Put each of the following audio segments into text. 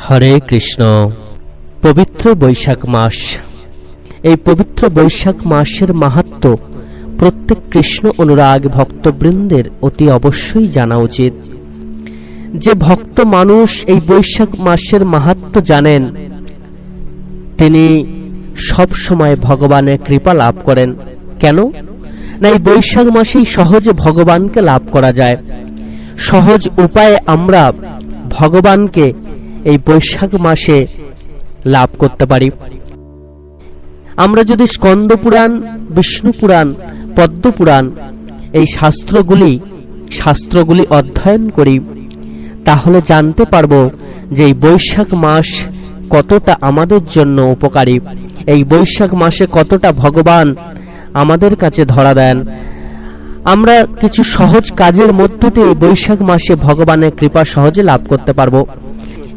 হরে কৃষ্ণ। পবিত্র বৈশাখ মাস, এই পবিত্র বৈশাখ মাসের মাহাত্ম্য প্রত্যেক কৃষ্ণ অনুরাগ ভক্তবৃন্দের অতি অবশ্যই জানা উচিত। যে ভক্ত মানুষ এই বৈশাখ মাসের মাহাত্ম্য জানেন, তিনি সব সময় ভগবানের কৃপা লাভ করেন। কেন না, এই বৈশাখ মাসেই সহজে ভগবানকে লাভ করা যায়। সহজ উপায়ে আমরা ভগবানকে এই বৈশাখ মাসে লাভ করতে পারি। আমরা যদি স্কন্দ পুরাণ, বিষ্ণু পুরাণ, পদ্ম পুরাণ এই শাস্ত্রগুলি অধ্যয়ন করি, তাহলে জানতে পারবো যে এই বৈশাখ মাস কতটা আমাদের জন্য উপকারী, এই বৈশাখ মাসে কতটা ভগবান আমাদের কাছে ধরা দেন। আমরা কিছু সহজ কাজের মধ্য দিয়ে বৈশাখ মাসে ভগবানের কৃপা সহজে লাভ করতে পারবো।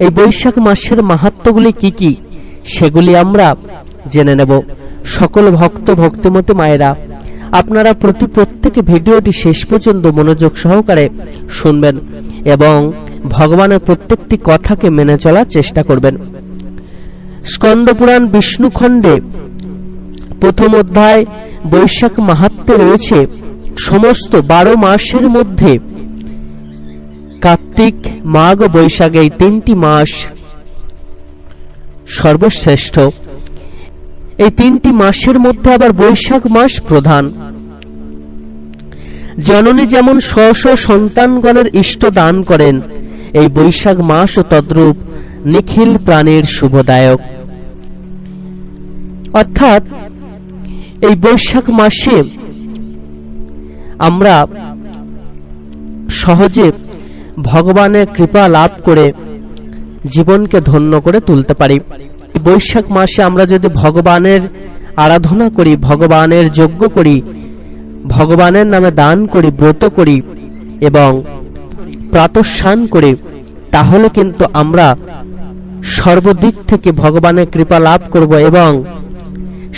এই বৈশাখ মাসের মাহাত্ম্যগুলি কি কি, সেগুলি আমরা জেনে নেব। সকল ভক্ত ভক্তিমতী মায়েরা, আপনারা প্রত্যেকে ভিডিওটি শেষ পর্যন্ত মনোযোগ সহকারে শুনবেন এবং ভগবানের প্রত্যেকটি কথাকে মেনে চলার চেষ্টা করবেন। স্কন্দ পুরাণ বিষ্ণু খণ্ডে প্রথম অধ্যায় বৈশাখ মাহাত্ম্যে রয়েছে সমস্ত 12 মাসের মধ্যে কার্তিক, মাঘ, বৈশাখ এই 3টি মাস সর্বশ্রেষ্ঠ। এই 3টি মাসের মধ্যে আবার বৈশাখ মাস প্রধান। জননী যেমন স্ব সন্তানগণের ইষ্ট দান করেন, এই বৈশাখ মাস তদ্রূপ নিখিল প্রাণীর শুভদায়ক। অর্থাৎ এই বৈশাখ মাসে আমরা সহজে ভগবানের কৃপা লাভ করে জীবনকে ধন্য করে তুলতে পারি। বৈশাখ মাসে আমরা যদি ভগবানের আরাধনা করি, ভগবানের যজ্ঞ করি, ভগবানের নামে দান করি, ব্রত করি এবং প্রাতঃস্নান করি, তাহলে কিন্তু আমরা সর্বদিক থেকে ভগবানের কৃপা লাভ করব এবং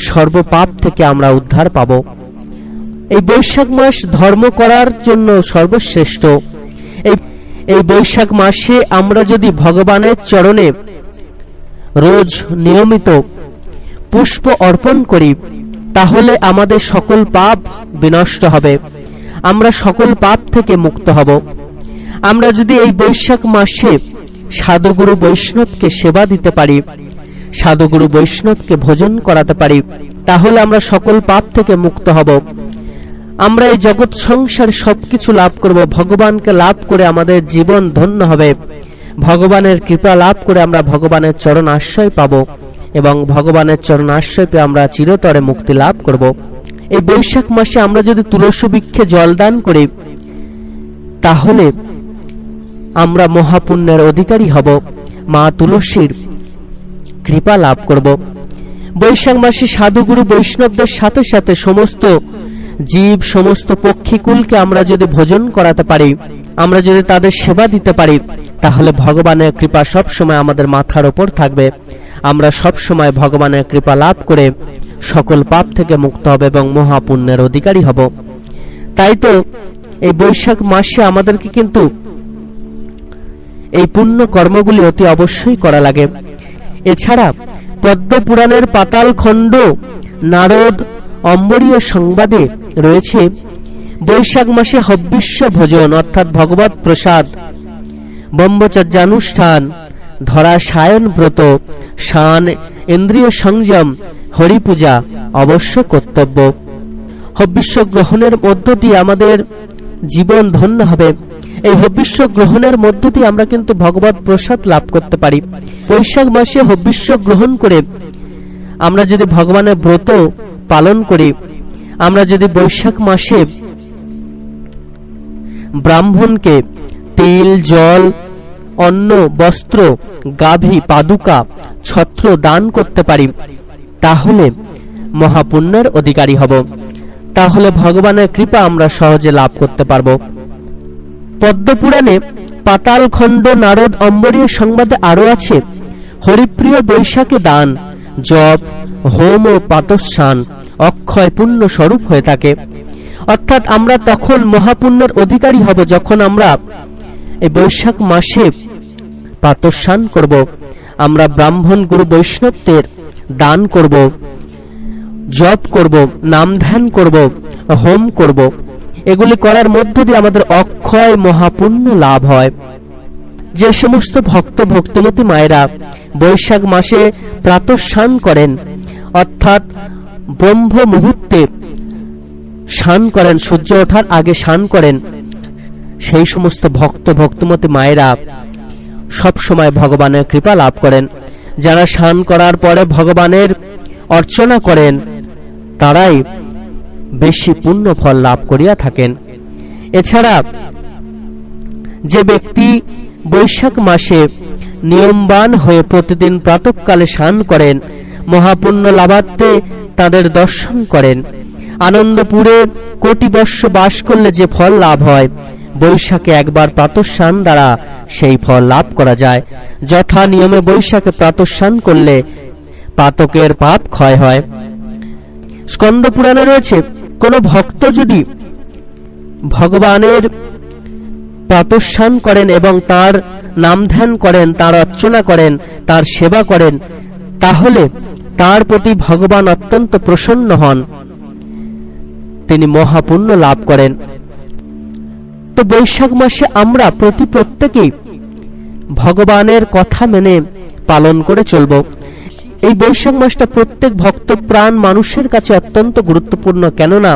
সর্বপাপ থেকে আমরা উদ্ধার পাব। এই বৈশাখ মাস ধর্ম করার জন্য সর্বশ্রেষ্ঠ। এই বৈশাখ মাসে আমরা যদি ভগবানের চরণে রোজ নিয়মিত পুষ্প অর্পণ করি, তাহলে আমাদের সকল পাপ বিনষ্ট হবে, আমরা সকল পাপ থেকে মুক্ত হব। আমরা যদি এই বৈশাখ মাসে সাধুগুরু বৈষ্ণবকে সেবা দিতে পারি, সাধুগুরু বৈষ্ণবকে ভোজন করাতে পারি, তাহলে আমরা সকল পাপ থেকে মুক্ত হব। আমরা এই জগৎ সংসার সবকিছু লাভ করব, ভগবানকে লাভ করে আমাদের জীবন ধন্য হবে। ভগবানের কৃপা লাভ করে আমরা ভগবানের চরণ আশ্রয় পাব এবং ভগবানের চরণ আশ্রয় পেয়ে আমরা চিরতরে মুক্তি লাভ করব। এই বৈশাখ মাসে আমরা যদি তুলসী বৃক্ষে জল দান করি, তাহলে আমরা মহাপুণ্যের অধিকারী হব, মা তুলসীর কৃপা লাভ করব। বৈশাখ মাসে সাধুগুরু বৈষ্ণবদের সাথে সাথে সমস্ত জীব, সমস্ত পক্ষীকুলকে আমরা যদি ভোজন করাতে পারি, আমরা যদি তাদের সেবা দিতে পারি, তাহলে ভগবানের কৃপা সব সময় আমাদের মাথার উপর থাকবে। আমরা সব সময় ভগবানের কৃপা লাভ করে সকল পাপ থেকে মুক্ত হব এবং মহাপুণ্যের অধিকারী হব। তাই তো এই বৈশাখ মাসে আমাদেরকে কিন্তু এই পুণ্য কর্মগুলি অতি অবশ্যই করা লাগে। এছাড়া পদ্ম পুরাণের পাতাল খণ্ড নারদ অম্বরীয় সংবাদে রয়েছে বৈশাখ মাসে হব্বিষ্য ভোজন অর্থাৎ ভগবত প্রসাদ, ব্রহ্মচর্যানুষ্ঠান, ধরা সায়ন ব্রত, শান, ইন্দ্রিয় সংযম, হরিপূজা অবশ্য কর্তব্য। হব্বিষ্য গ্রহণের মধ্য দিয়ে আমাদের জীবন ধন্য হবে। এই হব্বিষ্য গ্রহণের মধ্য দিয়ে আমরা কিন্তু ভগবত প্রসাদ লাভ করতে পারি। বৈশাখ মাসে হব্বিষ্য গ্রহণ করে আমরা যদি ভগবানের ব্রত পালন করি, আমরা যদি বৈশাখ মাসে ব্রাহ্মণকে তেল, জল, অন্ন, বস্ত্র, গাভী, পাদুকা, ছত্র দান করতে পারি, তাহলে মহাপুণ্যের অধিকারী হব। তাহলে ভগবানের কৃপা আমরা সহজে লাভ করতে পারব। পদ্মপুরাণে পাতাল খণ্ড নারদ অম্বরীয় সংবাদে আরো আছে হরিপ্রিয় বৈশাখে দান, জপ, হোম ও প্রাতঃস্নান অক্ষয় পুণ্য স্বরূপ হয়ে থাকে। অর্থাৎ আমরা তখন মহাপুণ্যের অধিকারী হব যখন আমরা এই বৈশাখ মাসে প্রাতঃস্নান করব, আমরা ব্রাহ্মণ গুরু বৈষ্ণবদের দান করব, জপ করব, নাম ধ্যান করব, হোম করব। এগুলি করার মধ্য দিয়ে আমাদের অক্ষয় মহাপুণ্য লাভ হয়। যে সমস্ত ভক্ত ভক্তিমতী মায়েরা বৈশাখ মাসে প্রাতঃস্নান করেন, অর্থাৎ ব্রহ্ম মুহূর্তে স্নান করেন, সূর্য ওঠার আগে স্নান করেন, সেই সমস্ত ভক্ত ভক্তিমতী মায়েরা সব সময় ভগবানের কৃপা লাভ করেন। যারা স্নান করার পরে ভগবানের অর্চনা করেন তারাই বেশি পুণ্য ফল লাভ করিয়া থাকেন। এছাড়া যে ব্যক্তি বৈশাখ মাসে নিয়মবান হয়ে প্রতিদিন প্রাতঃকালে স্নান করেন, মহাপুণ্য লাভার্থে তাদের দর্শন করেন। আনন্দপুরে কোটি বর্ষ বাস করলে যে ফল লাভ হয়, বৈশাখে একবার প্রাতঃস্নান দ্বারা সেই ফল লাভ করা যায়। যথা নিয়মে বৈশাখে প্রাতঃস্নান করলে পাতকের পাপ ক্ষয় হয়। স্কন্দ পুরাণে রয়েছে, কোন ভক্ত যদি ভগবানের প্রাতঃস্নান করেন এবং তার নাম ধ্যান করেন, তার অর্চনা করেন, তার সেবা করেন, তাহলে তার প্রতি ভগবান অত্যন্ত প্রসন্ন হন, তিনি মহাপুণ্য লাভ করেন। তো বৈশাখ মাসে আমরা প্রত্যেকেই ভগবানের কথা মেনে পালন করে চলব। এই বৈশাখ মাসটা প্রত্যেক ভক্ত প্রাণ মানুষের কাছে অত্যন্ত গুরুত্বপূর্ণ। কেননা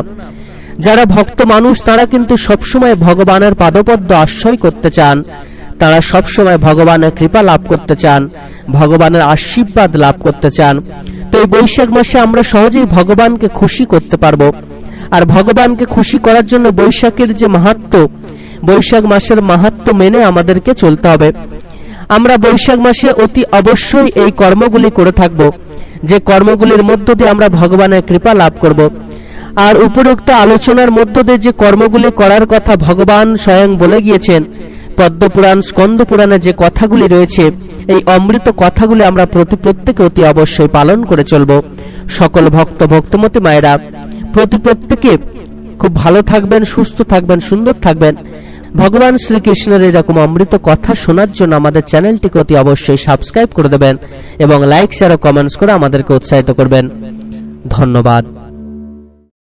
যারা ভক্ত মানুষ তারা কিন্তু সবসময় ভগবানের পাদপদ্ম আশ্রয় করতে চান, তারা সবসময় ভগবানের কৃপা লাভ করতে চান, ভগবানের আশীর্বাদ লাভ করতে চান। তো এই বৈশাখ মাসে আমরা সহজেই ভগবানকে খুশি করতে পারবো। আর ভগবানকে খুশি করার জন্য বৈশাখের যে মাহাত্ম্য, বৈশাখ মাসের মাহাত্ম্য মেনে আমাদেরকে চলতে হবে। আমরা বৈশাখ মাসে অতি অবশ্যই এই কর্মগুলি করে থাকব, যে কর্মগুলির মধ্য দিয়ে আমরা ভগবানের কৃপা লাভ করব। আর উপরোক্ত আলোচনার মধ্য দিয়ে যে কর্মগুলি করার কথা ভগবান স্বয়ং বলে গিয়েছেন, পদ্মপুরাণ স্কন্দ পুরাণে যে কথাগুলি রয়েছে, এই অমৃত কথাগুলি আমরা প্রত্যেকে অতি অবশ্যই পালন করে চলব। সকল ভক্ত ভক্তমতী মায়েরা প্রত্যেকে খুব ভালো থাকবেন, সুস্থ থাকবেন, সুন্দর থাকবেন। ভগবান শ্রীকৃষ্ণের এরকম অমৃত কথা শোনার জন্য আমাদের চ্যানেলটিকে অতি অবশ্যই সাবস্ক্রাইব করে দেবেন এবং লাইক শেয়ার ও কমেন্টস করে আমাদেরকে উৎসাহিত করবেন। ধন্যবাদ।